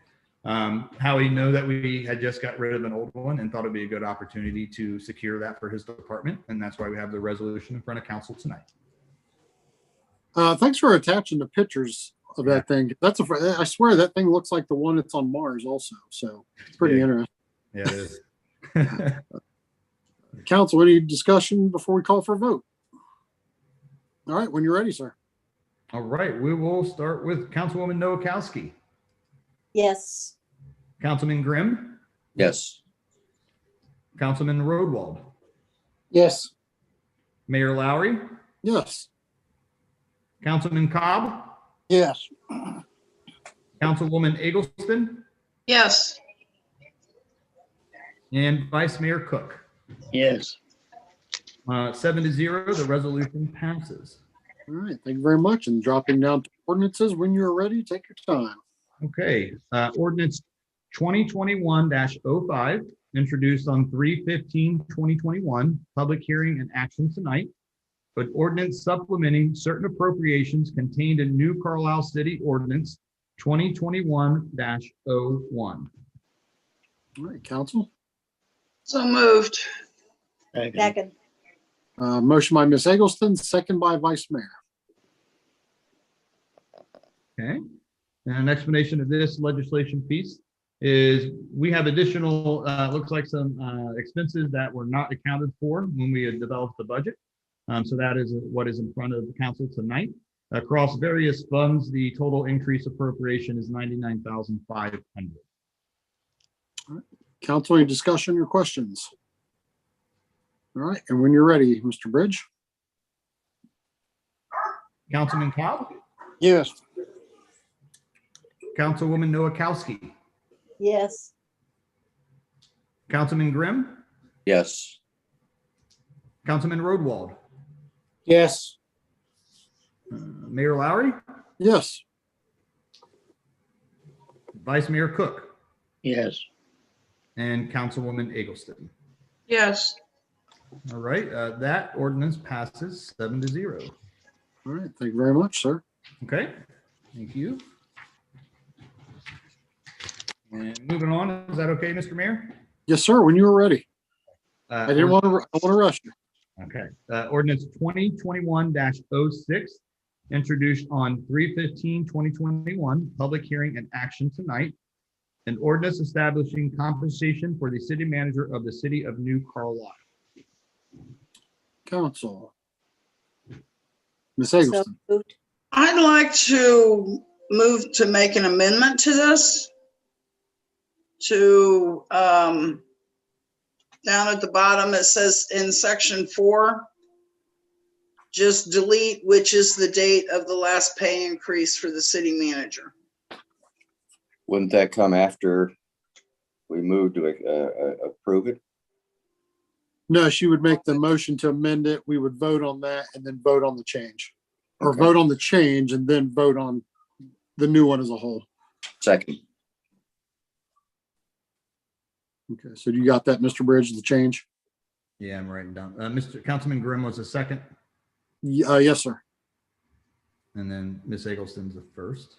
How he know that we had just got rid of an old one and thought it'd be a good opportunity to secure that for his department. And that's why we have the resolution in front of council tonight. Thanks for attaching the pictures of that thing. I swear that thing looks like the one that's on Mars also. So it's pretty big. interesting. Yeah, it is. Council, any discussion before we call for a vote? All right, when you're ready, sir. All right, we will start with Councilwoman Nowakowski, Yes. Councilman Grimm, Yes. Councilman Rodwald, Yes. Mayor Lowry, Yes. Councilman Cobb, Yes. Councilwoman Eggleston, yes, and Vice Mayor Cook. Yes. 7-0, the resolution passes. All right, thank you very much. And dropping down to ordinances, when you're ready, take your time. Okay, ordinance 2021-05, introduced on 3/15/2021, public hearing and action tonight. But ordinance supplementing certain appropriations contained in New Carlisle City Ordinance 2021-01. All right, council. so moved. Second. Second. Motion by Ms. Eggleston, second by Vice Mayor. Okay, and an explanation of this legislation piece is we have additional, looks like some expenses that were not accounted for when we had developed the budget. So that is what is in front of the council tonight. Across various funds, the total increase appropriation is $99,500. Council, any discussion or questions? All right, and when you're ready, Mr. Bridge. Councilman Cobb, Yes. Councilwoman Nowakowski, Yes. Councilman Grimm, Yes. Councilman Rodwald, Yes. Mayor Lowry, Yes. Vice Mayor Cook, Yes. and Councilwoman Eggleston. Yes, All right, that ordinance passes 7-0. All right, thank you very much, sir. Okay, thank you. And moving on, is that okay, Mr. Mayor? Yes, sir, when you were ready. I didn't want to rush you. Okay, ordinance 2021-06, introduced on 3/15/2021, public hearing and action tonight. An ordinance establishing compensation for the city manager of the city of New Carlisle. Council. Ms. So Eggleston. moved. I'd like to move to make an amendment to this. To, down at the bottom, it says in section 4, just delete, which is the date of the last pay increase for the city manager. Wouldn't that come after we move to approve it? No, she would make the motion to amend it. We would vote on that and then vote on the change. Or Okay. vote on the change and then vote on the new one as a whole. Second. Okay, so you got that, Mr. Bridge, the change? Yeah, I'm writing down. Mr. Councilman Grimm was the second, Yes, sir. and then Ms. Eggleston's the first.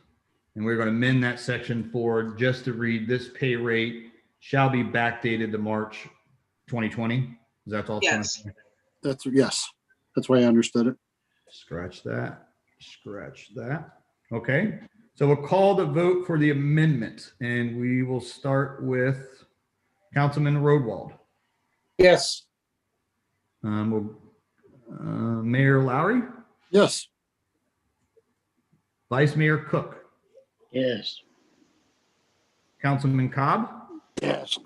And we're going to amend that section 4 just to read this pay rate shall be backdated to March 2020. Is that all? Yes. Yes, that's the way I understood it. Scratch that, scratch that. Okay, so we'll call the vote for the amendment, and we will start with Councilman Rodwald. Yes. Mayor Lowry, Yes. Vice Mayor Cook, Yes. Councilman Cobb, Yes.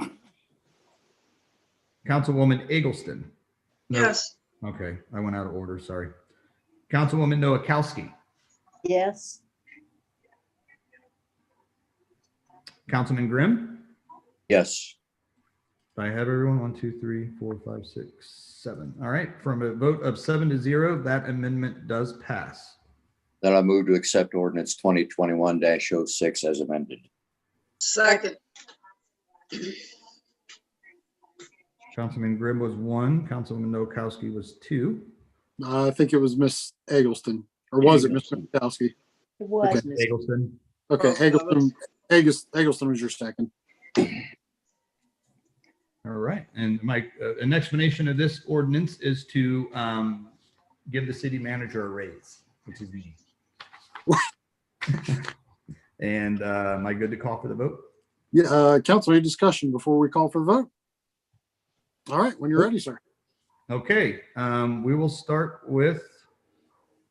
Councilwoman Eggleston. No, Yes, Okay, I went out of order, sorry. Councilwoman Noakowski, Yes. Councilman Grimm. Yes. I have everyone. 1, 2, 3, 4, 5, 6, 7. All right. From a vote of 7-0, that amendment does pass. Then I move to accept ordinance 2021-06 as amended. Second. Councilman Grimm was 1. Councilwoman Noakowski was 2. I think it was Miss Eggleston, or was it Miss Noakowski? It was. Okay. Mr. Eggleston. Okay, Both of us. Eggleston was your second. All right. And my an explanation of this ordinance is to give the city manager a raise, which is me. And am I good to call for the vote? Yeah, council, any discussion before we call for the vote? All right, when you're ready, sir. Okay. We will start with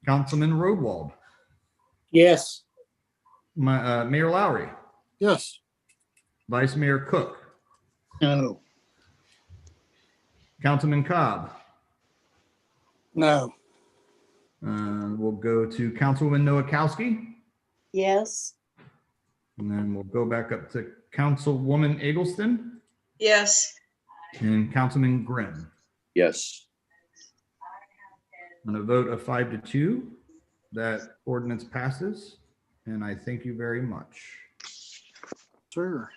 Councilman Rodwald, Yes. Mayor Lowry, Yes. Vice Mayor Cook, No. Councilman Cobb. No. We'll go to Councilwoman Noakowski, Yes. and then we'll go back up to Councilwoman Eggleston Yes. and Councilman Grimm. Yes. On a vote of 5-2, that ordinance passes, and I thank you very much. Sir.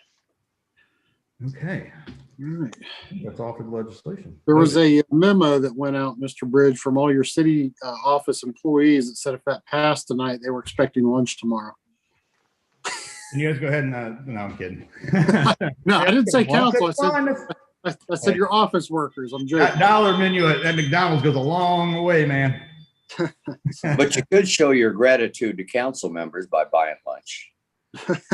Okay, All right. that's all for the legislation. There was a memo that went out, Mr. Bridge, from all your city office employees that said if that passed tonight, they were expecting lunch tomorrow. Can you guys go ahead and, no, I'm kidding. No, I didn't say council. That's fine. That's- I said your office workers. I'm joking. That dollar menu at McDonald's goes a long way, man. But you could show your gratitude to council members by buying lunch.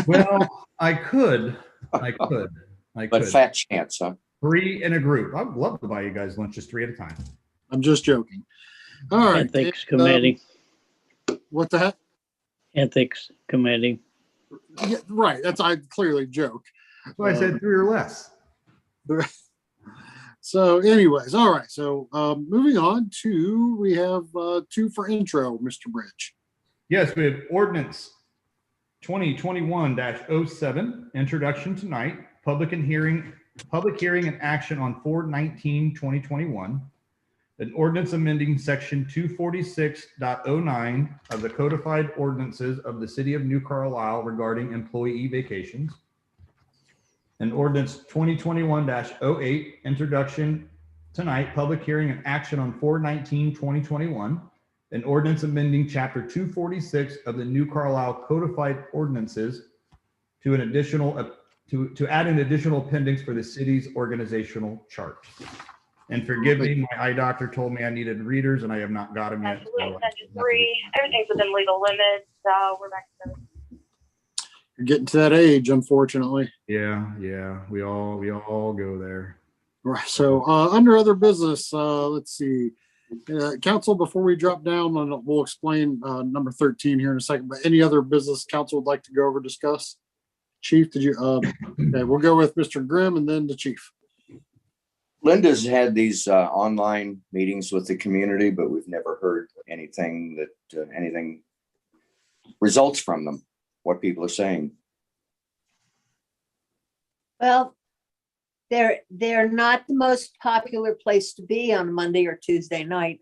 Well, I could. But fat chance, huh? 3 in a group. I'd love to buy you guys lunches 3 at a time. I'm just joking. All right. Ethics and, Committee, what the heck? Ethics Committee. Yeah, right. I clearly joke. That's why I said 3 or less. So anyways, all right. So moving on to, we have 2 for intro, Mr. Bridge. Yes, we have ordinance 2021-07, introduction tonight, public hearing and action on 4/19/2021. An ordinance amending section 246.09 of the codified ordinances of the city of New Carlisle regarding employee vacations. An ordinance 2021-08, introduction tonight, public hearing and action on 4/19/2021. An ordinance amending chapter 246 of the New Carlisle codified ordinances to an additional, to add an additional appendix for the city's organizational chart. And forgive me, my eye doctor told me I needed readers and I have not got them yet. Absolutely, extension 3. Everything's within legal limits. We're back to You're getting to that age, unfortunately. Yeah, we all go there. Right. So under other business, let's see. Council, before we drop down, we'll explain number 13 here in a second, but any other business council would like to go over, discuss? Chief, did you, okay, we'll go with Mr. Grimm and then the chief. Linda's had these online meetings with the community, but we've never heard anything anything results from them, what people are saying. Well, they're not the most popular place to be on Monday or Tuesday night.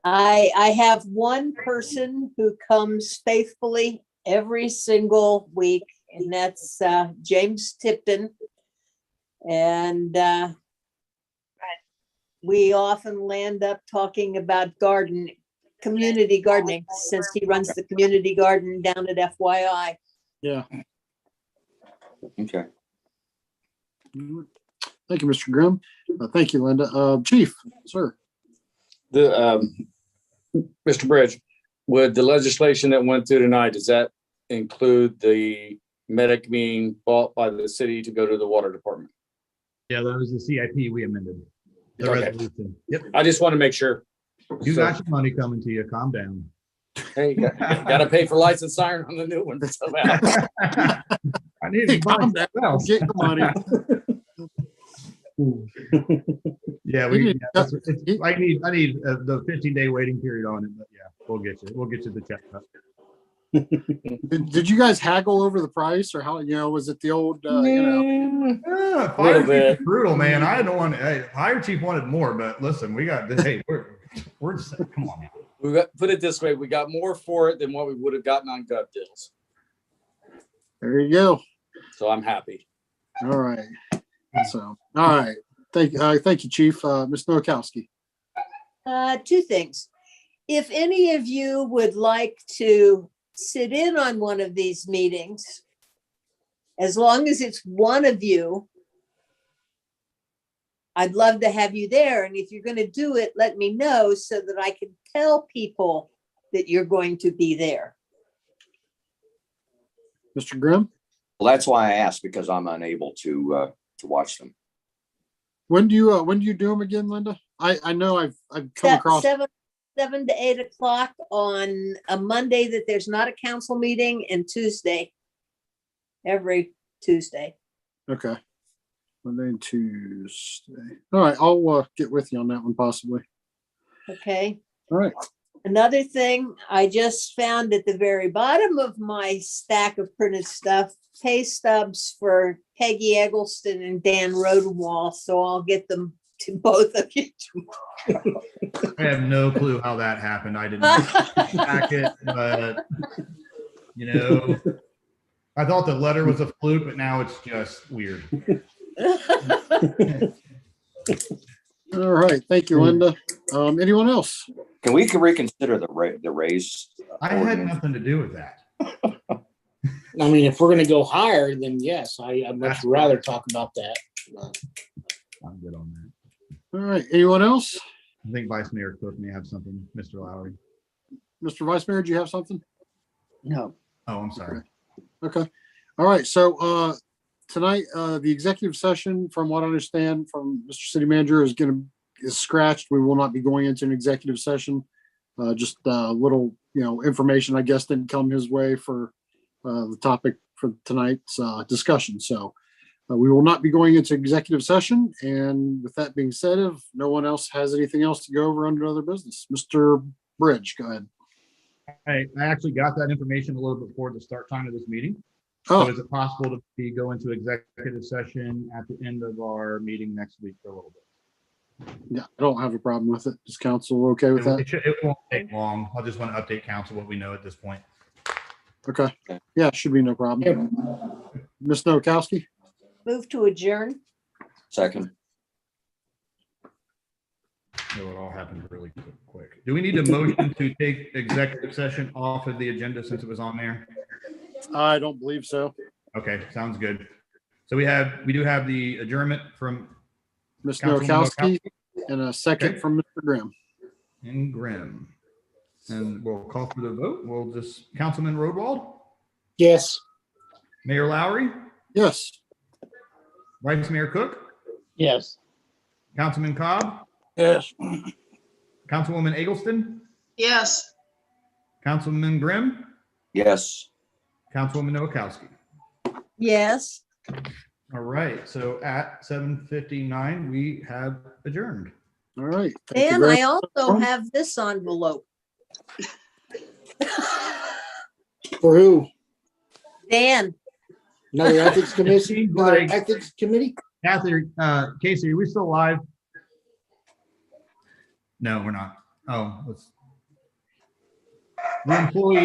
I have one person who comes faithfully every single week, and that's James Tipton. And we often land up talking about community gardening, since he runs the community garden down at FYI. Yeah. Okay. Thank you, Mr. Grimm. Thank you, Linda. Chief, sir. Mr. Bridge, would the legislation that went through tonight, does that include the medic being bought by the city to go to the water department? Yeah, that was the CIP we amended. The Okay. resolution. Yep. I just want to make sure. You So- got your money coming to you. Calm down. Hey, got to pay for license siren on the new one. somehow. I need Hey, to buy calm down. something else. Get your money. Yeah, I need the 15-day waiting period on it, but yeah, we'll get you the check. Did you guys haggle over the price or how, was it the old, Yeah, fire chief is brutal, man. I don't want. Hey, fire chief wanted more, but listen, we got this. Hey, we're just come on now. Put it this way, we got more for it than what we would have gotten on gov deals. there you go. So I'm happy. All right. So, all right. Thank you, Chief. Ms. Nowakowski. Two things. If any of you would like to sit in on one of these meetings, as long as it's one of you, I'd love to have you there. And if you're going to do it, let me know so that I can tell people that you're going to be there. Mr. Grimm, Well, that's why I asked, because I'm unable to watch them. when do you do them again, Linda? I know I've come across. 7 to 8 o'clock on a Monday that there's not a council meeting, and Tuesday, every Tuesday. Okay. Monday and Tuesday. All right. I'll get with you on that one possibly. Okay. All right. Another thing, I just found at the very bottom of my stack of printed stuff, pay stubs for Peggy Eggleston and Dan Rodenwall, so I'll get them to both of you tomorrow. I have no clue how that happened. I didn't pack it, but I thought the letter was a fluke, but now it's just weird. All right. Thank you, Linda. Anyone else? Can we reconsider the raise? I had nothing to do with that. I mean, if we're gonna go higher, then yes, I'd much rather talk about that. I'm good on that. All right. Anyone else? I think Vice Mayor Cook may have something. Mr. Lowry. Mr. Vice Mayor, do you have something? No. Oh, I'm sorry. Okay. All right. So tonight, the executive session, from what I understand from Mr. City Manager, is scratched. We will not be going into an executive session. Just a little, information, I guess, didn't come his way for the topic for tonight's discussion. So we will not be going into executive session. And with that being said, if no one else has anything else to go over under other business, Mr. Bridge, go ahead. I actually got that information a little bit before the start time of this meeting. Oh, So is it possible to go into executive session at the end of our meeting next week for a little bit? yeah, I don't have a problem with it. Is council okay with that? It won't take long. I just want to update council what we know at this point. Okay. Yeah, should be no problem. Ms. Nowakowski? Move to adjourn. Second. It all happened really quick. Do we need a motion to take executive session off of the agenda since it was on there? I don't believe so. Okay, sounds good. So we do have the adjournment from Ms. Councilwoman Nowakowski and a second Okay. from Mr. Grimm. and Grimm. And we'll call for the vote. We'll just, Councilman Rodwald, Yes. Mayor Lowry, Yes. Vice Mayor Cook, Yes. Councilman Cobb, Yes. Councilwoman Eggleston, Yes. Councilman Grimm, Yes. Councilwoman Nowakowski. Yes. All right, so at 7:59, we have adjourned. All right. Thank you And very I much. also have this envelope. For who? Dan, Another ethics committee? Seems Another like- ethics committee? Kathy, Casey, are we still live? No, we're not. Oh, let's. The employee